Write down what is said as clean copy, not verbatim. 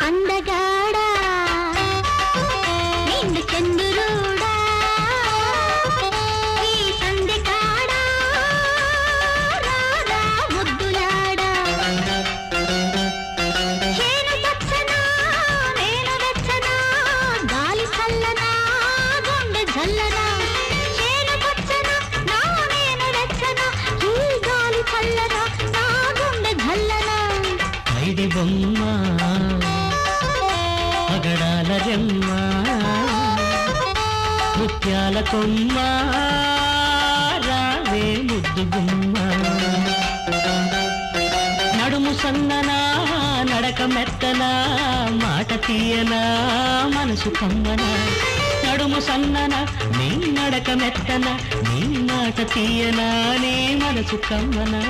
అందగాడా నిన్ను చంద్రుడా ఈ సంధి కాడా రారా ముద్దులాడా చేను పచ్చనా నేను వెచ్చనా గాలి చల్లనా గుండె జల్లనా చేను పచ్చనా నా నేను వెచ్చనా ఈ గాలి చల్లనా నా గుండె జల్లనా ఐడి బొమ్మ పగడాల రెమ్మ ముత్యాల కొమ్మ రావే ముద్దు గుమ్మ నడుము సన్ననా నడక మెత్తనా మాట తీయనా మనసు కమ్మనా నడుము సన్ననా నీ నడక మెత్తనా నీ మాట తీయనా నీ మనసు కమ్మనా